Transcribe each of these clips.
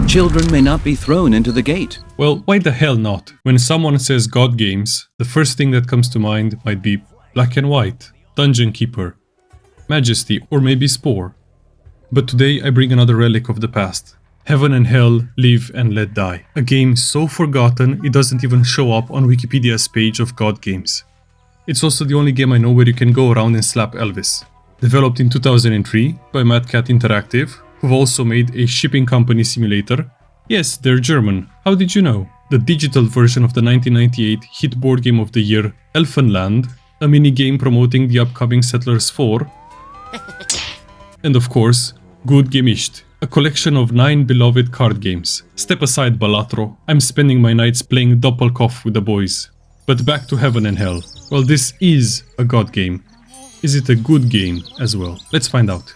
Children may not be thrown into the gate. Well, why the hell not? When someone says God Games, the first thing that comes to mind might be Black and White, Dungeon Keeper, Majesty, or maybe Spore. But today I bring another relic of the past. Heaven and Hell, Live and Let Die. A game so forgotten it doesn't even show up on Wikipedia's page of God Games. It's also the only game I know where you can go around and slap Elvis. Developed in 2003 by Mad Cat Interactive, who've also made a shipping company simulator. Yes, they're German. How did you know? The digital version of the 1998 hit board game of the year, Elfenland, a mini-game promoting the upcoming Settlers 4, and of course, God Game RTS, a collection of 9 beloved card games. Step aside, Balatro. I'm spending my nights playing Doppelkopf with the boys. But back to Heaven and Hell. Well, this is a God game. Is it a good game as well? Let's find out.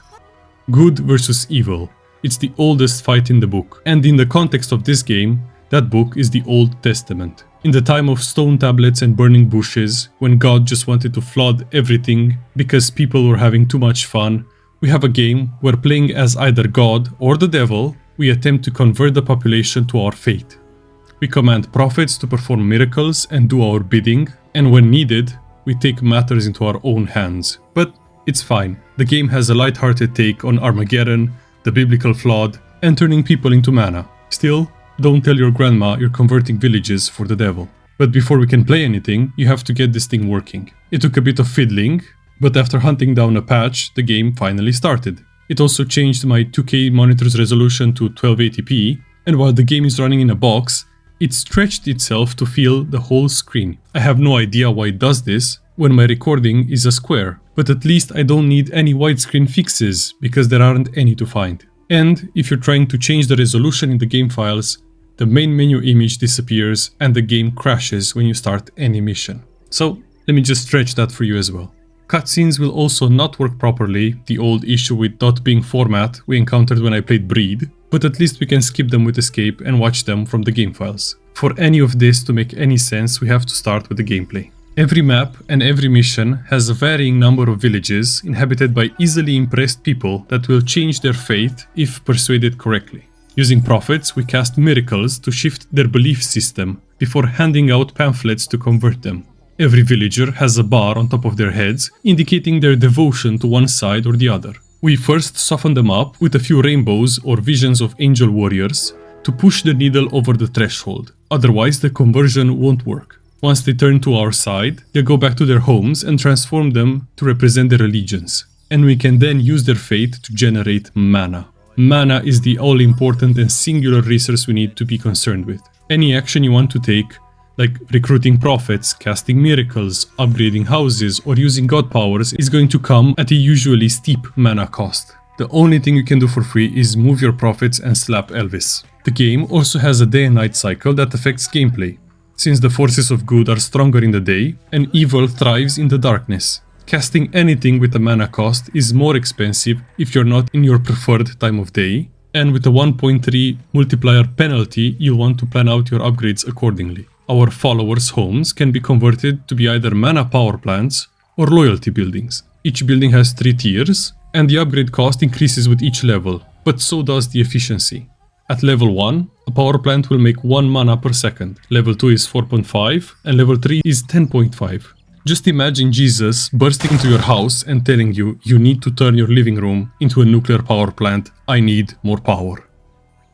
Good versus evil. It's the oldest fight in the book. And in the context of this game, that book is the Old Testament. In the time of stone tablets and burning bushes, when God just wanted to flood everything because people were having too much fun, we have a game where, playing as either God or the devil, we attempt to convert the population to our fate. We command prophets to perform miracles and do our bidding, and when needed, we take matters into our own hands. But it's fine. The game has a light-hearted take on Armageddon, the biblical flood, and turning people into mana. Still, don't tell your grandma you're converting villages for the devil. But before we can play anything, you have to get this thing working. It took a bit of fiddling, but after hunting down a patch, the game finally started. It also changed my 2K monitor's resolution to 1280p, and while the game is running in a box, it stretched itself to fill the whole screen. I have no idea why it does this when my recording is a square, but at least I don't need any widescreen fixes because there aren't any to find. And if you're trying to change the resolution in the game files, the main menu image disappears and the game crashes when you start any mission. So let me just stretch that for you as well. Cutscenes will also not work properly, the old issue with dot being format we encountered when I played Breed, but at least we can skip them with escape and watch them from the game files. For any of this to make any sense, we have to start with the gameplay. Every map and every mission has a varying number of villages inhabited by easily impressed people that will change their fate if persuaded correctly. Using prophets, we cast miracles to shift their belief system before handing out pamphlets to convert them. Every villager has a bar on top of their heads, indicating their devotion to one side or the other. We first soften them up with a few rainbows or visions of angel warriors to push the needle over the threshold. Otherwise, the conversion won't work. Once they turn to our side, they'll go back to their homes and transform them to represent their allegiance. And we can then use their fate to generate mana. Mana is the all-important and singular resource we need to be concerned with. Any action you want to take, like recruiting prophets, casting miracles, upgrading houses, or using god powers, is going to come at a usually steep mana cost. The only thing you can do for free is move your prophets and slap Elvis. The game also has a day and night cycle that affects gameplay, since the forces of good are stronger in the day and evil thrives in the darkness. Casting anything with a mana cost is more expensive if you're not in your preferred time of day, and with a 1.3 multiplier penalty, you'll want to plan out your upgrades accordingly. Our followers' homes can be converted to be either mana power plants or loyalty buildings. Each building has 3 tiers, and the upgrade cost increases with each level, but so does the efficiency. At level 1, a power plant will make 1 mana per second, level 2 is 4.5, and level 3 is 10.5. Just imagine Jesus bursting into your house and telling you, you need to turn your living room into a nuclear power plant, I need more power.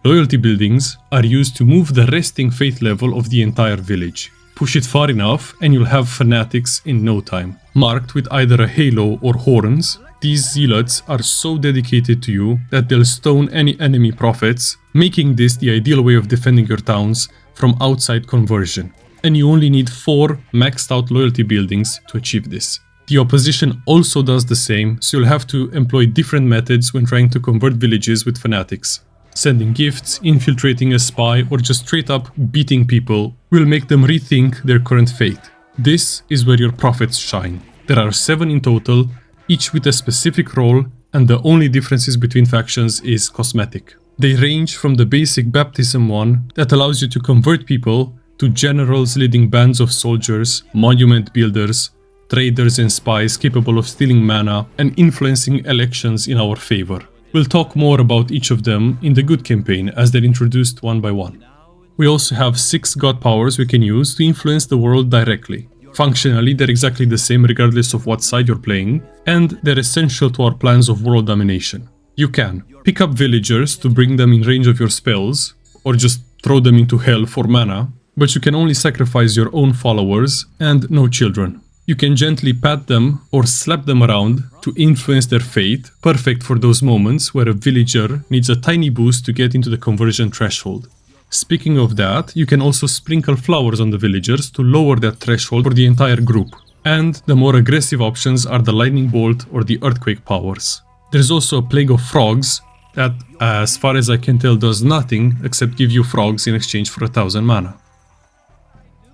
Loyalty buildings are used to move the resting faith level of the entire village. Push it far enough and you'll have fanatics in no time. Marked with either a halo or horns, these zealots are so dedicated to you that they'll stone any enemy prophets, making this the ideal way of defending your towns from outside conversion. And you only need 4 maxed out loyalty buildings to achieve this. The opposition also does the same, so you'll have to employ different methods when trying to convert villages with fanatics. Sending gifts, infiltrating a spy, or just straight up beating people will make them rethink their current fate. This is where your prophets shine. There are 7 in total, each with a specific role, and the only differences between factions is cosmetic. They range from the basic baptism one that allows you to convert people to generals leading bands of soldiers, monument builders, traders and spies capable of stealing mana and influencing elections in our favor. We'll talk more about each of them in the good campaign as they're introduced one by one. We also have 6 god powers we can use to influence the world directly. Functionally, they're exactly the same regardless of what side you're playing, and they're essential to our plans of world domination. You can pick up villagers to bring them in range of your spells, or just throw them into hell for mana, but you can only sacrifice your own followers and no children. You can gently pat them or slap them around to influence their fate, perfect for those moments where a villager needs a tiny boost to get into the conversion threshold. Speaking of that, you can also sprinkle flowers on the villagers to lower that threshold for the entire group. And the more aggressive options are the lightning bolt or the earthquake powers. There's also a plague of frogs that, as far as I can tell, does nothing except give you frogs in exchange for 1000 mana.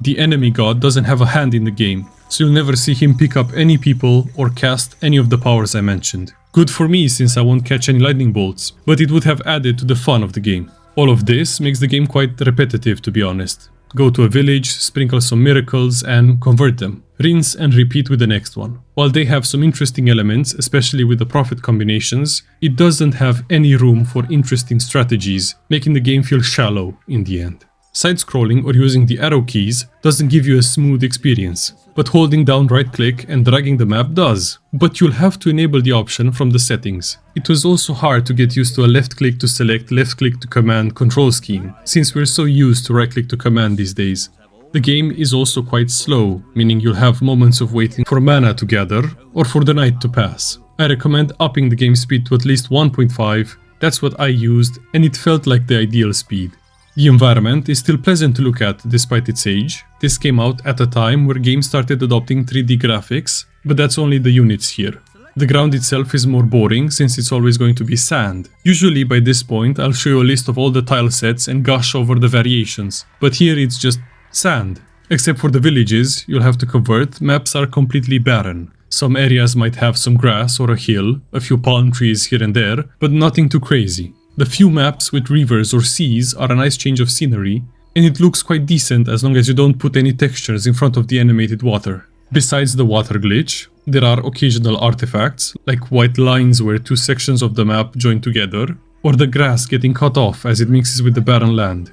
The enemy god doesn't have a hand in the game, so you'll never see him pick up any people or cast any of the powers I mentioned. Good for me since I won't catch any lightning bolts, but it would have added to the fun of the game. All of this makes the game quite repetitive, to be honest. Go to a village, sprinkle some miracles and convert them. Rinse and repeat with the next one. While they have some interesting elements, especially with the prophet combinations, it doesn't have any room for interesting strategies, making the game feel shallow in the end. Side-scrolling or using the arrow keys doesn't give you a smooth experience, but holding down right-click and dragging the map does. But you'll have to enable the option from the settings. It was also hard to get used to a left-click to select, left-click to command control scheme, since we're so used to right-click to command these days. The game is also quite slow, meaning you'll have moments of waiting for mana to gather or for the night to pass. I recommend upping the game speed to at least 1.5, that's what I used, and it felt like the ideal speed. The environment is still pleasant to look at despite its age. This came out at a time where games started adopting 3D graphics, but that's only the units here. The ground itself is more boring since it's always going to be sand. Usually by this point I'll show you a list of all the tile sets and gush over the variations, but here it's just sand. Except for the villages you'll have to convert, maps are completely barren. Some areas might have some grass or a hill, a few palm trees here and there, but nothing too crazy. The few maps with rivers or seas are a nice change of scenery, and it looks quite decent as long as you don't put any textures in front of the animated water. Besides the water glitch, there are occasional artifacts, like white lines where 2 sections of the map join together, or the grass getting cut off as it mixes with the barren land.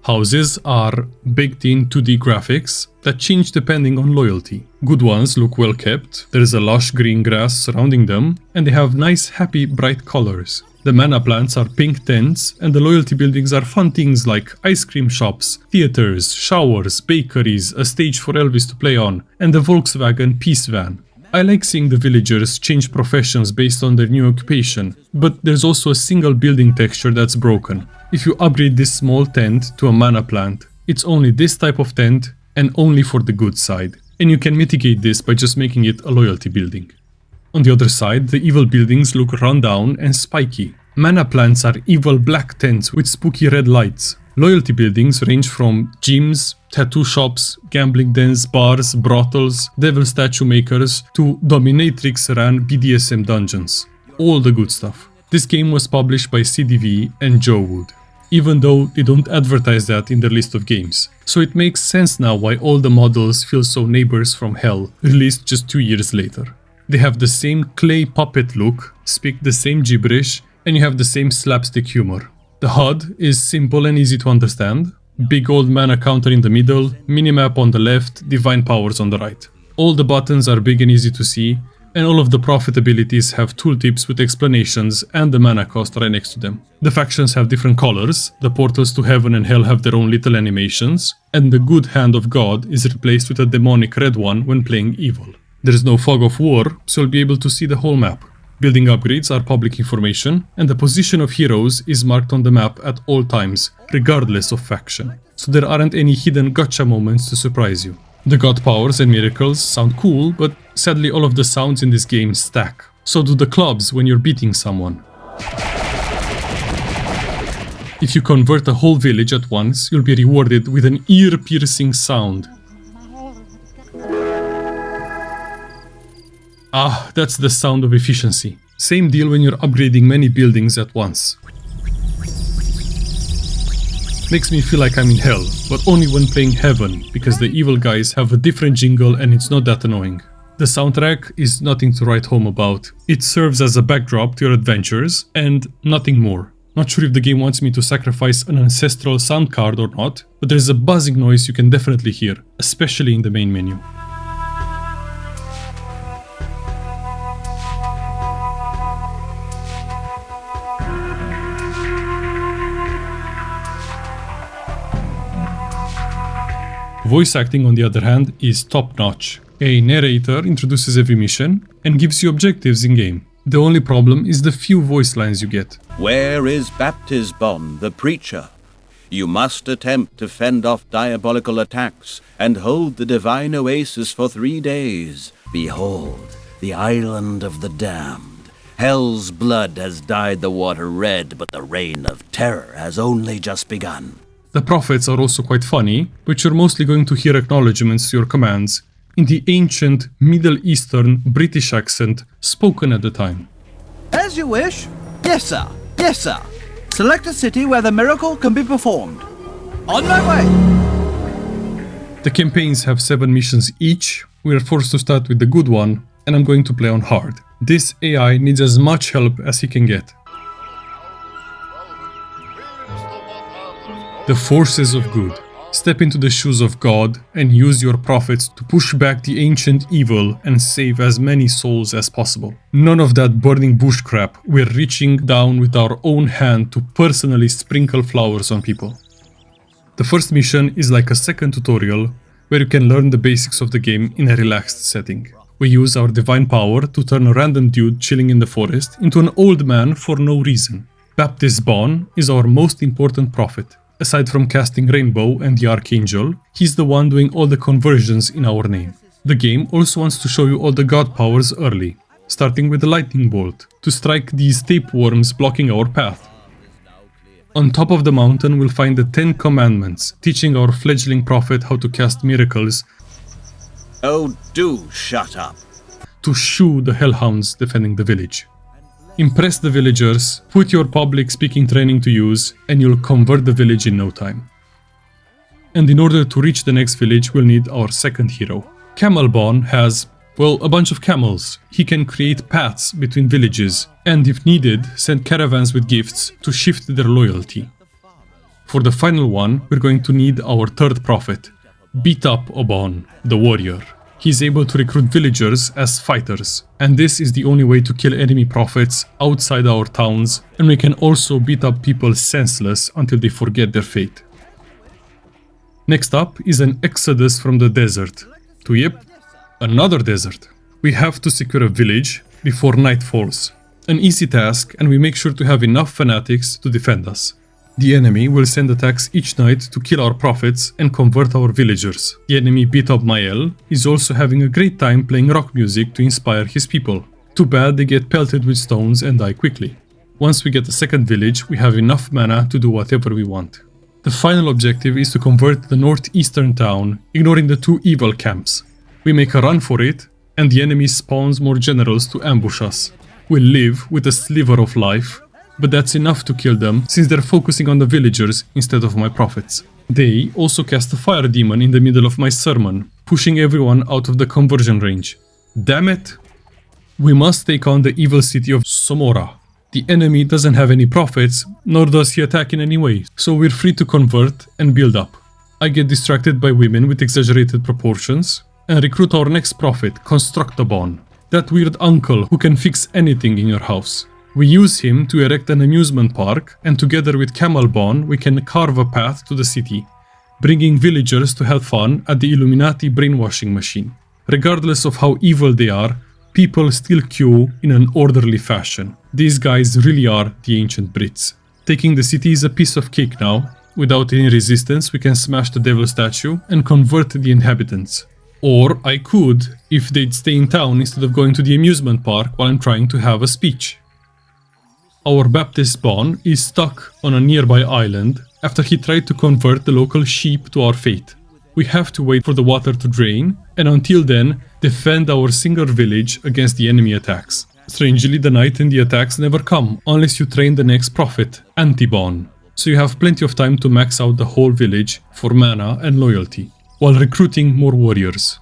Houses are baked-in 2D graphics that change depending on loyalty. Good ones look well kept, there's a lush green grass surrounding them, and they have nice happy bright colors. The mana plants are pink tents, and the loyalty buildings are fun things like ice cream shops, theaters, showers, bakeries, a stage for Elvis to play on, and the Volkswagen Peace Van. I like seeing the villagers change professions based on their new occupation, but there's also a single building texture that's broken. If you upgrade this small tent to a mana plant, it's only this type of tent and only for the good side, and you can mitigate this by just making it a loyalty building. On the other side, the evil buildings look run down and spiky. Mana plants are evil black tents with spooky red lights. Loyalty buildings range from gyms, tattoo shops, gambling dens, bars, brothels, devil statue makers, to dominatrix-ran BDSM dungeons. All the good stuff. This game was published by CDV and Joe Wood, even though they don't advertise that in their list of games. So it makes sense now why all the models feel so Neighbours from Hell, released just 2 years later. They have the same clay puppet look, speak the same gibberish, and you have the same slapstick humor. The HUD is simple and easy to understand. Big old mana counter in the middle, minimap on the left, divine powers on the right. All the buttons are big and easy to see, and all of the prophet abilities have tooltips with explanations and the mana cost right next to them. The factions have different colors, the portals to heaven and hell have their own little animations, and the good hand of God is replaced with a demonic red one when playing evil. There is no fog of war, so you'll be able to see the whole map. Building upgrades are public information, and the position of heroes is marked on the map at all times, regardless of faction. So there aren't any hidden gotcha moments to surprise you. The god powers and miracles sound cool, but sadly all of the sounds in this game stack. So do the clubs when you're beating someone. If you convert a whole village at once, you'll be rewarded with an ear-piercing sound. Ah, that's the sound of efficiency. Same deal when you're upgrading many buildings at once. Makes me feel like I'm in hell, but only when playing heaven, because the evil guys have a different jingle and it's not that annoying. The soundtrack is nothing to write home about. It serves as a backdrop to your adventures and nothing more. Not sure if the game wants me to sacrifice an ancestral sound card or not, but there's a buzzing noise you can definitely hear, especially in the main menu. Voice acting, on the other hand, is top-notch. A narrator introduces every mission and gives you objectives in-game. The only problem is the few voice lines you get. Where is Baptisbon, the preacher? You must attempt to fend off diabolical attacks and hold the divine oasis for 3 days. Behold, the island of the damned. Hell's blood has dyed the water red, but the reign of terror has only just begun. The prophets are also quite funny, but you're mostly going to hear acknowledgements to your commands in the ancient Middle Eastern British accent spoken at the time. As you wish. Yes, sir. Yes, sir. Select a city where the miracle can be performed. On my way. The campaigns have 7 missions each. We are forced to start with the good one, and I'm going to play on hard. This AI needs as much help as he can get. The forces of good. Step into the shoes of God and use your prophets to push back the ancient evil and save as many souls as possible. None of that burning bush crap. We're reaching down with our own hand to personally sprinkle flowers on people. The first mission is like a second tutorial where you can learn the basics of the game in a relaxed setting. We use our divine power to turn a random dude chilling in the forest into an old man for no reason. Baptisbon is our most important prophet. Aside from casting Rainbow and the Archangel, he's the one doing all the conversions in our name. The game also wants to show you all the god powers early, starting with the lightning bolt, to strike these tapeworms blocking our path. On top of the mountain we'll find the 10 commandments, teaching our fledgling prophet how to cast miracles. Oh, do shut up. To shoo the hellhounds defending the village. Impress the villagers, put your public speaking training to use, and you'll convert the village in no time. And in order to reach the next village, we'll need our second hero. Camelbon has, well, a bunch of camels. He can create paths between villages, and if needed, send caravans with gifts to shift their loyalty. For the final one, we're going to need our third prophet, Beat Up Obon, the warrior. He's able to recruit villagers as fighters, and this is the only way to kill enemy prophets outside our towns, and we can also beat up people senseless until they forget their fate. Next up is an exodus from the desert to, yep, another desert. We have to secure a village before night falls. An easy task, and we make sure to have enough fanatics to defend us. The enemy will send attacks each night to kill our prophets and convert our villagers. The enemy Beat Up Mael is also having a great time playing rock music to inspire his people. Too bad they get pelted with stones and die quickly. Once we get the second village, we have enough mana to do whatever we want. The final objective is to convert the northeastern town, ignoring the 2 evil camps. We make a run for it, and the enemy spawns more generals to ambush us. We'll live with a sliver of life, but that's enough to kill them since they're focusing on the villagers instead of my prophets. They also cast a fire demon in the middle of my sermon, pushing everyone out of the conversion range. Damn it! We must take on the evil city of Somora. The enemy doesn't have any prophets, nor does he attack in any way, so we're free to convert and build up. I get distracted by women with exaggerated proportions and recruit our next prophet, Constructabon, that weird uncle who can fix anything in your house. We use him to erect an amusement park, and together with Camelbon we can carve a path to the city, bringing villagers to have fun at the Illuminati brainwashing machine. Regardless of how evil they are, people still queue in an orderly fashion. These guys really are the ancient Brits. Taking the city is a piece of cake now. Without any resistance, we can smash the devil statue and convert the inhabitants. Or I could, if they'd stay in town instead of going to the amusement park while I'm trying to have a speech. Our Baptisbon is stuck on a nearby island after he tried to convert the local sheep to our faith. We have to wait for the water to drain, and until then, defend our single village against the enemy attacks. Strangely, the night and the attacks never come, unless you train the next prophet, Antibon. So you have plenty of time to max out the whole village for mana and loyalty, while recruiting more warriors.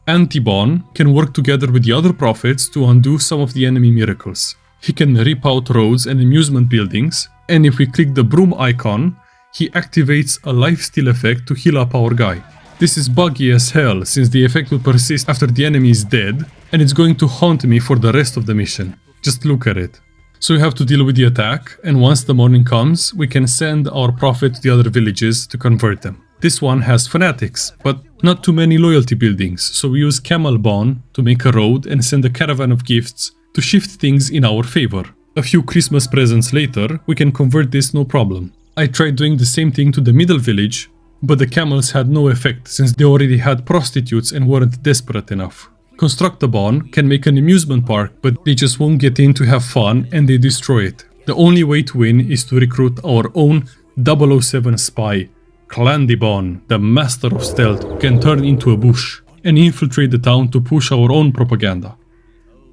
Antibon can work together with the other prophets to undo some of the enemy miracles. He can rip out roads and amusement buildings, and if we click the broom icon, he activates a lifesteal effect to heal up our guy. This is buggy as hell, since the effect will persist after the enemy is dead, and it's going to haunt me for the rest of the mission. Just look at it. So we have to deal with the attack, and once the morning comes, we can send our prophet to the other villages to convert them. This one has fanatics, but not too many loyalty buildings, so we use Camel Bond to make a road and send a caravan of gifts to shift things in our favor. A few Christmas presents later, we can convert this no problem. I tried doing the same thing to the middle village, but the camels had no effect since they already had prostitutes and weren't desperate enough. Constructabon can make an amusement park, but they just won't get in to have fun and they destroy it. The only way to win is to recruit our own 007 spy, Clandibon, the master of stealth, who can turn into a bush and infiltrate the town to push our own propaganda.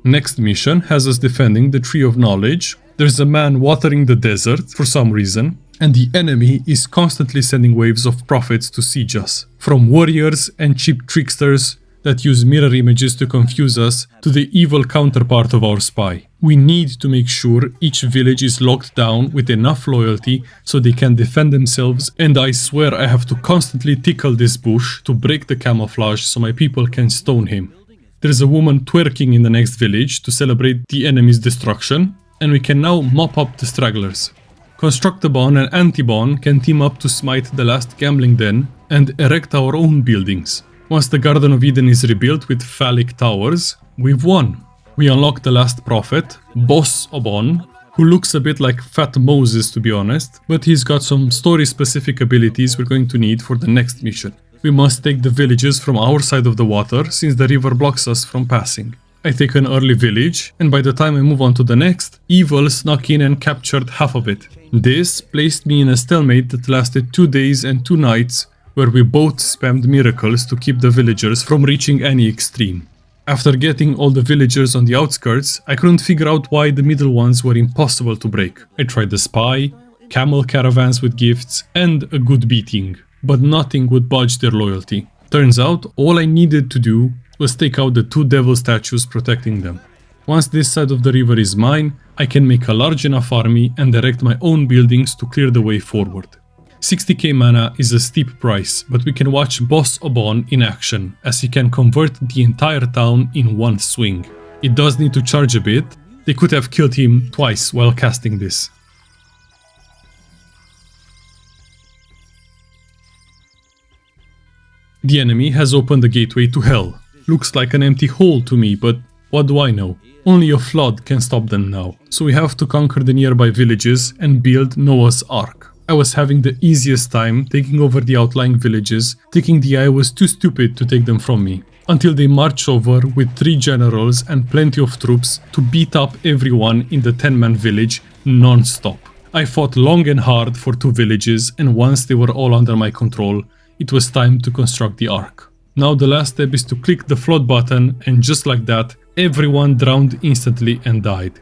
Next mission has us defending the Tree of Knowledge. There's a man watering the desert for some reason, and the enemy is constantly sending waves of prophets to siege us, from warriors and cheap tricksters that use mirror images to confuse us to the evil counterpart of our spy. We need to make sure each village is locked down with enough loyalty so they can defend themselves, and I swear I have to constantly tickle this bush to break the camouflage so my people can stone him. There's a woman twerking in the next village to celebrate the enemy's destruction, and we can now mop up the stragglers. Constructabon and Antibon can team up to smite the last gambling den and erect our own buildings. Once the Garden of Eden is rebuilt with phallic towers, we've won. We unlock the last prophet, Boss Obon, who looks a bit like Fat Moses to be honest, but he's got some story-specific abilities we're going to need for the next mission. We must take the villages from our side of the water since the river blocks us from passing. I take an early village, and by the time I move on to the next, evil snuck in and captured half of it. This placed me in a stalemate that lasted 2 days and 2 nights, where we both spammed miracles to keep the villagers from reaching any extreme. After getting all the villagers on the outskirts, I couldn't figure out why the middle ones were impossible to break. I tried the spy, camel caravans with gifts, and a good beating, but nothing would budge their loyalty. Turns out, all I needed to do was take out the 2 devil statues protecting them. Once this side of the river is mine, I can make a large enough army and direct my own buildings to clear the way forward. 60k mana is a steep price, but we can watch Boss Obon in action, as he can convert the entire town in one swing. It does need to charge a bit. They could have killed him twice while casting this. The enemy has opened the gateway to hell. Looks like an empty hole to me, but what do I know? Only a flood can stop them now, so we have to conquer the nearby villages and build Noah's Ark. I was having the easiest time taking over the outlying villages, thinking the AI was too stupid to take them from me, until they march over with 3 generals and plenty of troops to beat up everyone in the 10-man village non-stop. I fought long and hard for 2 villages, and once they were all under my control, it was time to construct the Ark. Now the last step is to click the flood button, and just like that, everyone drowned instantly and died.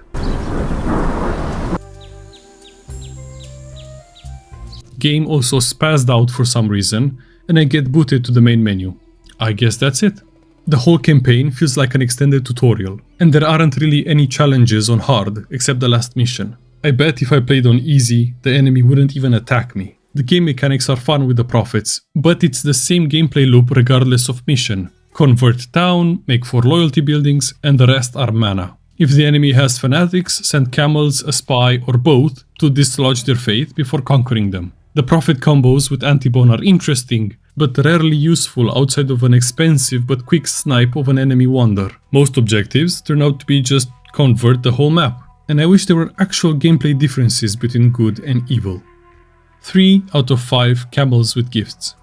Game also spazzed out for some reason, and I get booted to the main menu. I guess that's it. The whole campaign feels like an extended tutorial, and there aren't really any challenges on hard except the last mission. I bet if I played on easy, the enemy wouldn't even attack me. The game mechanics are fun with the prophets, but it's the same gameplay loop regardless of mission. Convert town, make 4 loyalty buildings, and the rest are mana. If the enemy has fanatics, send camels, a spy, or both to dislodge their faith before conquering them. The prophet combos with Antibon are interesting, but rarely useful outside of an expensive but quick snipe of an enemy wonder. Most objectives turn out to be just convert the whole map, and I wish there were actual gameplay differences between good and evil. 3 out of 5 camels with gifts.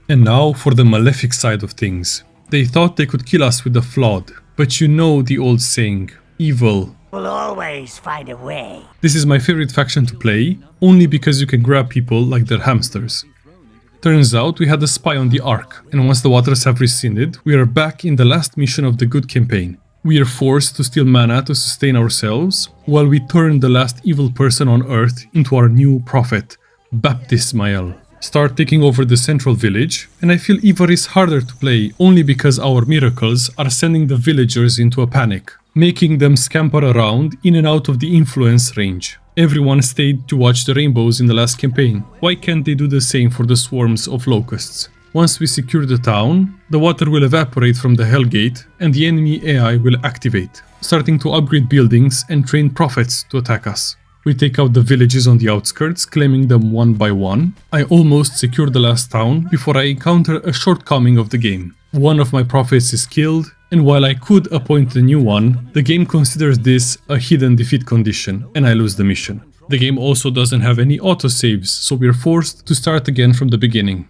And now for the malefic side of things. They thought they could kill us with the flood, but you know the old saying, evil We'll always find a way. This is my favorite faction to play, only because you can grab people like they're hamsters. Turns out we had a spy on the Ark, and once the waters have receded, we are back in the last mission of the good campaign. We are forced to steal mana to sustain ourselves, while we turn the last evil person on Earth into our new prophet, Baptismael. Start taking over the central village, and I feel Ivar is harder to play only because our miracles are sending the villagers into a panic, making them scamper around in and out of the influence range. Everyone stayed to watch the rainbows in the last campaign. Why can't they do the same for the swarms of locusts? Once we secure the town, the water will evaporate from the Hellgate and the enemy AI will activate, starting to upgrade buildings and train prophets to attack us. We take out the villages on the outskirts, claiming them one by one. I almost secure the last town before I encounter a shortcoming of the game. One of my prophets is killed, and while I could appoint a new one, the game considers this a hidden defeat condition, and I lose the mission. The game also doesn't have any autosaves, so we're forced to start again from the beginning.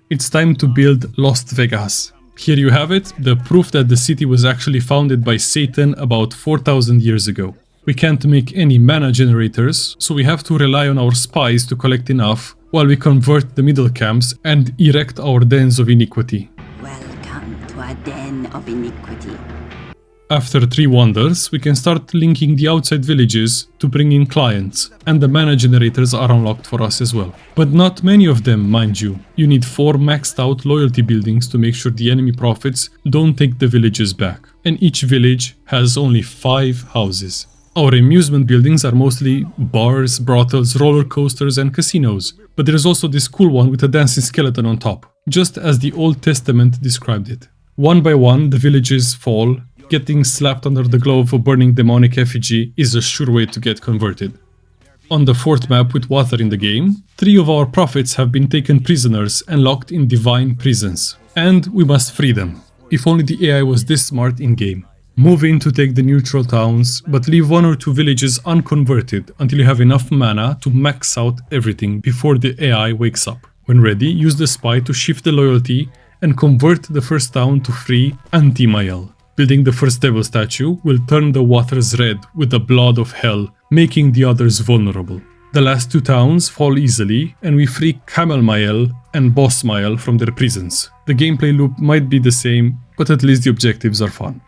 It's time to build Lost Vegas. Here you have it, the proof that the city was actually founded by Satan about 4,000 years ago. We can't make any mana generators, so we have to rely on our spies to collect enough while we convert the middle camps and erect our dens of iniquity. Welcome to a den of iniquity. After 3 wonders, we can start linking the outside villages to bring in clients, and the mana generators are unlocked for us as well. But not many of them, mind you. You need 4 maxed out loyalty buildings to make sure the enemy prophets don't take the villages back, and each village has only 5 houses. Our amusement buildings are mostly bars, brothels, roller coasters and casinos, but there's also this cool one with a dancing skeleton on top, just as the Old Testament described it. One by one, the villages fall. Getting slapped under the glow of a burning demonic effigy is a sure way to get converted. On the 4th map with water in the game, 3 of our prophets have been taken prisoners and locked in divine prisons, and we must free them. If only the AI was this smart in-game. Move in to take the neutral towns, but leave 1 or 2 villages unconverted until you have enough mana to max out everything before the AI wakes up. When ready, use the spy to shift the loyalty and convert the first town to free Antimael. Building the first devil statue will turn the waters red with the blood of hell, making the others vulnerable. The last 2 towns fall easily, and we free Camelmael and Bossmael from their prisons. The gameplay loop might be the same, but at least the objectives are fun.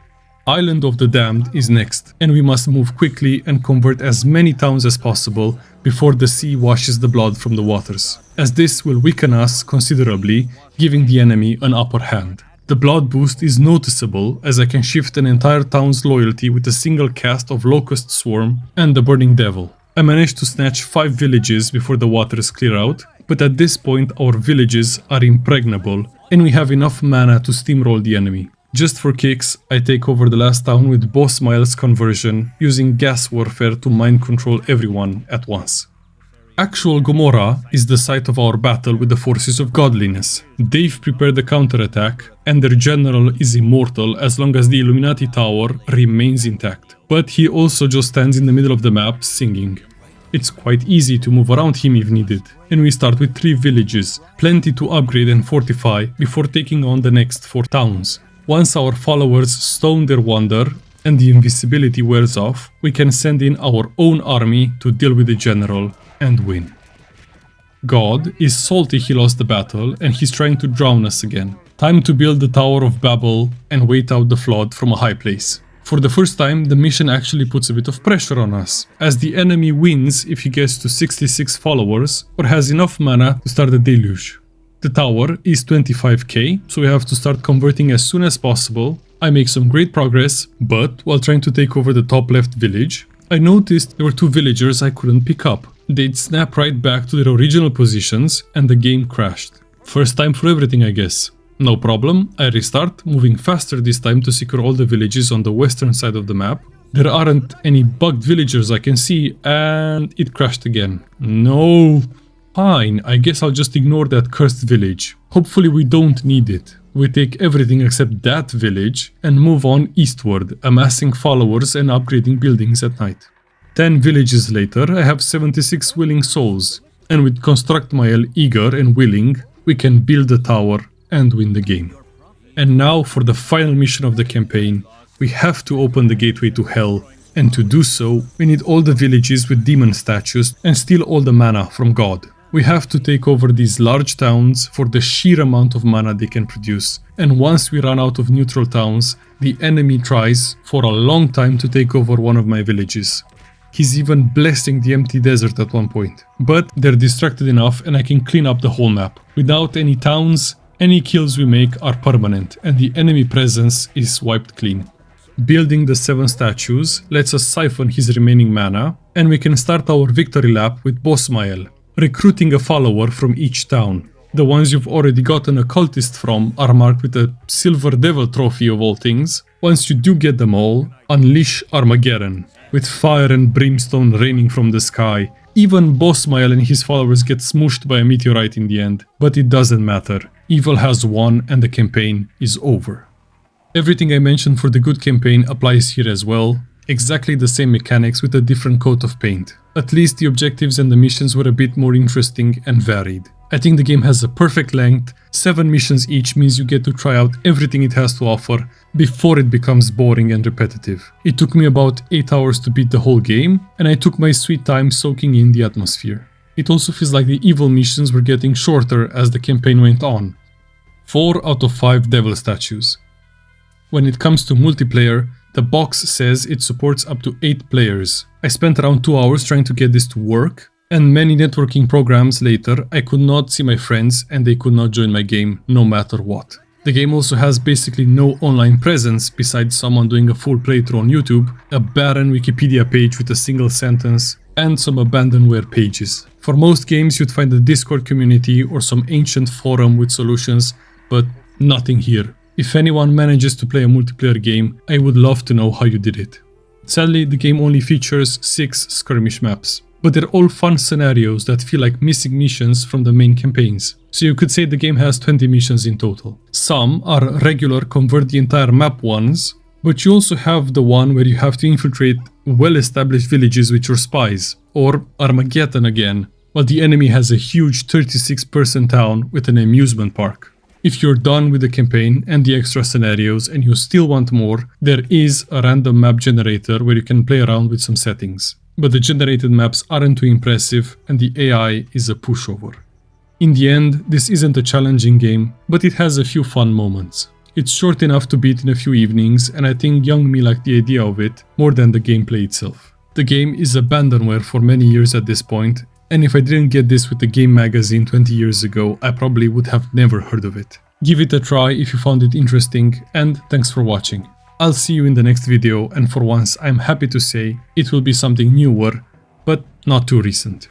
Island of the Damned is next, and we must move quickly and convert as many towns as possible before the sea washes the blood from the waters, as this will weaken us considerably, giving the enemy an upper hand. The blood boost is noticeable as I can shift an entire town's loyalty with a single cast of Locust Swarm and the Burning Devil. I managed to snatch 5 villages before the waters clear out, but at this point our villages are impregnable and we have enough mana to steamroll the enemy. Just for kicks, I take over the last town with Bossmael's conversion, using gas warfare to mind control everyone at once. Actual Gomorrah is the site of our battle with the forces of godliness. They've prepared the counterattack, and their general is immortal as long as the Illuminati tower remains intact. But he also just stands in the middle of the map singing. It's quite easy to move around him if needed, and we start with 3 villages, plenty to upgrade and fortify before taking on the next 4 towns. Once our followers stone their wonder and the invisibility wears off, we can send in our own army to deal with the general and win. God is salty he lost the battle and he's trying to drown us again. Time to build the Tower of Babel and wait out the flood from a high place. For the first time, the mission actually puts a bit of pressure on us, as the enemy wins if he gets to 66 followers or has enough mana to start the deluge. The tower is 25k, so we have to start converting as soon as possible. I make some great progress, but while trying to take over the top left village, I noticed there were 2 villagers I couldn't pick up. They'd snap right back to their original positions and the game crashed. First time for everything, I guess. No problem, I restart, moving faster this time to secure all the villages on the western side of the map. There aren't any bugged villagers I can see, and it crashed again. No! Fine, I guess I'll just ignore that cursed village. Hopefully we don't need it. We take everything except that village and move on eastward, amassing followers and upgrading buildings at night. 10 villages later, I have 76 willing souls, and with Constructmael eager and willing, we can build the tower and win the game. And now for the final mission of the campaign, we have to open the gateway to hell And to do so, we need all the villages with demon statues and steal all the mana from God. We have to take over these large towns for the sheer amount of mana they can produce. And once we run out of neutral towns, the enemy tries for a long time to take over one of my villages. He's even blessing the empty desert at one point. But they're distracted enough and I can clean up the whole map. Without any towns, any kills we make are permanent and the enemy presence is wiped clean. Building the 7 statues lets us siphon his remaining mana, and we can start our victory lap with Boss Mael, recruiting a follower from each town. The ones you've already gotten a cultist from are marked with a Silver Devil trophy of all things. Once you do get them all, unleash Armageddon, with fire and brimstone raining from the sky. Even Boss Mael and his followers get smooshed by a meteorite in the end, but it doesn't matter. Evil has won and the campaign is over. Everything I mentioned for the good campaign applies here as well, exactly the same mechanics with a different coat of paint. At least the objectives and the missions were a bit more interesting and varied. I think the game has a perfect length, 7 missions each means you get to try out everything it has to offer before it becomes boring and repetitive. It took me about 8 hours to beat the whole game, and I took my sweet time soaking in the atmosphere. It also feels like the evil missions were getting shorter as the campaign went on. 4 out of 5 devil statues. When it comes to multiplayer, the box says it supports up to 8 players. I spent around 2 hours trying to get this to work, and many networking programs later I could not see my friends and they could not join my game no matter what. The game also has basically no online presence besides someone doing a full playthrough on YouTube, a barren Wikipedia page with a single sentence, and some abandonware pages. For most games you'd find a Discord community or some ancient forum with solutions, but nothing here. If anyone manages to play a multiplayer game, I would love to know how you did it. Sadly, the game only features 6 skirmish maps, but they're all fun scenarios that feel like missing missions from the main campaigns. So you could say the game has 20 missions in total. Some are regular convert the entire map ones, but you also have the one where you have to infiltrate well-established villages with your spies, or Armageddon again, while the enemy has a huge 36-person town with an amusement park. If you're done with the campaign and the extra scenarios and you still want more, there is a random map generator where you can play around with some settings. But the generated maps aren't too impressive and the AI is a pushover. In the end, this isn't a challenging game, but it has a few fun moments. It's short enough to beat in a few evenings, and I think young me liked the idea of it more than the gameplay itself. The game is abandonware for many years at this point, and if I didn't get this with the Game magazine 20 years ago, I probably would have never heard of it. Give it a try if you found it interesting, and thanks for watching. I'll see you in the next video, and for once I'm happy to say it will be something newer, but not too recent.